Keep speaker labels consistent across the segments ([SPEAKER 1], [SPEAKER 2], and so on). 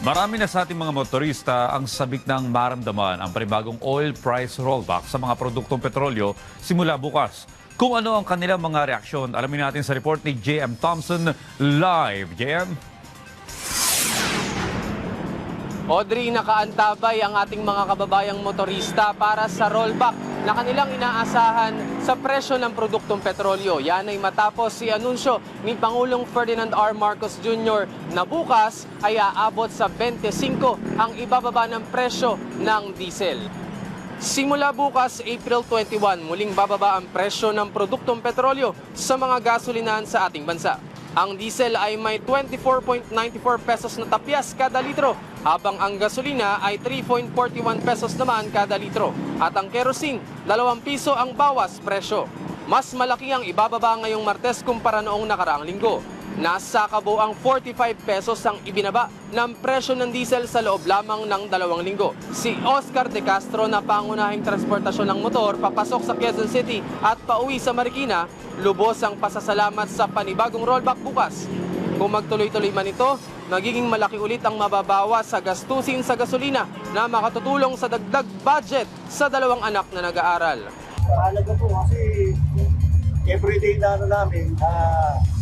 [SPEAKER 1] Marami na sa ating mga motorista ang sabik ng maramdaman ang panibagong oil price rollback sa mga produktong petrolyo simula bukas. Kung ano ang kanilang mga reaksyon, alamin natin sa report ni JM Thompson live. JM?
[SPEAKER 2] Audrey, nakaantabay ang ating mga kababayang motorista para sa rollback na kanilang inaasahan sa presyo ng produktong petrolyo. Yan ay matapos si anunsyo ni Pangulong Ferdinand R. Marcos Jr. na bukas ay aabot sa 25 ang ibababa ng presyo ng diesel. Simula bukas, April 21, muling bababa ang presyo ng produktong petrolyo sa mga gasolinahan sa ating bansa. Ang diesel ay may 24.94 pesos na tapyas kada litro, habang ang gasolina ay 3.41 pesos naman kada litro. At ang kerosene, 2 piso ang bawas presyo. Mas malaki ang ibababa ngayong Martes kumpara noong nakaraang linggo. Nasa kabuang 45 pesos ang ibinaba ng presyo ng diesel sa loob lamang ng 2 linggo. Si Oscar De Castro na pangunahing transportasyon ng motor papasok sa Quezon City at pauwi sa Marikina, lubos ang pasasalamat sa panibagong rollback bukas. Kung magtuloy-tuloy man ito, magiging malaki ulit ang mababawas sa gastusin sa gasolina na makatutulong sa dagdag budget sa 2 anak na nag-aaral.
[SPEAKER 3] Mahalaga po kasi everyday na namin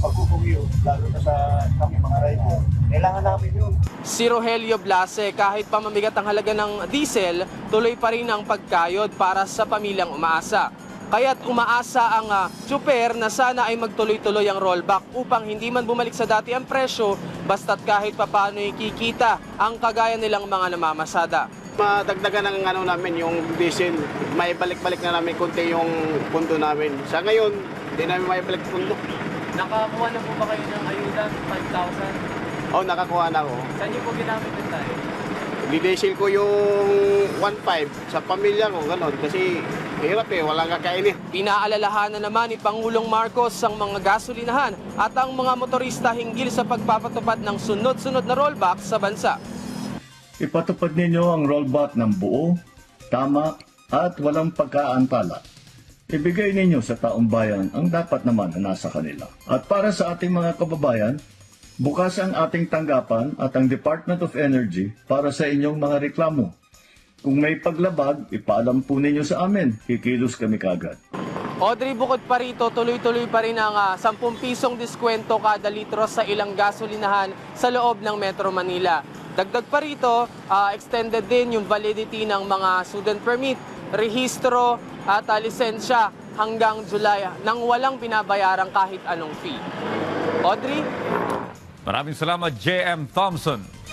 [SPEAKER 3] pagkukumute, lalo na sa kami mga rider. Kailangan namin yun.
[SPEAKER 2] Si Rogelio Blase, kahit pa mamigat ang halaga ng diesel, tuloy pa rin ang pagkayod para sa pamilyang umaasa. Kaya't umaasa ang tsuper na sana ay magtuloy-tuloy ang rollback upang hindi man bumalik sa dati ang presyo, basta't kahit papano ikikita ang kagaya nilang mga namamasada.
[SPEAKER 4] Madagdagan ng namin yung diesel, may balik-balik na namin konti yung pundo namin. Sa ngayon, hindi namin may balik pundo.
[SPEAKER 2] Nakakuha na po ba kayo ng ayuda, 5,000?
[SPEAKER 4] Oo, nakakuha na ako.
[SPEAKER 2] Saan niyo po ginamit ito tayo?
[SPEAKER 4] Didesel ko yung 1.5 sa pamilya ko, gano'n. Kasi hirap walang kakainin.
[SPEAKER 2] Pinaalalahanan naman ni Pangulong Marcos ang mga gasolinahan at ang mga motorista hinggil sa pagpapatupad ng sunod-sunod na rollback sa bansa.
[SPEAKER 5] Ipatupad ninyo ang rollback ng buo, tama at walang pagkaantala. Ibigay ninyo sa taong bayan ang dapat naman na nasa kanila. At para sa ating mga kababayan, bukas ang ating tanggapan at ang Department of Energy para sa inyong mga reklamo. Kung may paglabag, ipaalam po ninyo sa amin. Kikilos kami kagad.
[SPEAKER 2] Audrey, bukod pa rito, tuloy-tuloy pa rin ang 10 pisong diskwento kada litro sa ilang gasolinahan sa loob ng Metro Manila. Dagdag pa rito, extended din yung validity ng mga student permit, rehistro at lisensya hanggang July nang walang binabayarang kahit anong fee. Audrey?
[SPEAKER 1] Maraming salamat, JM Thompson.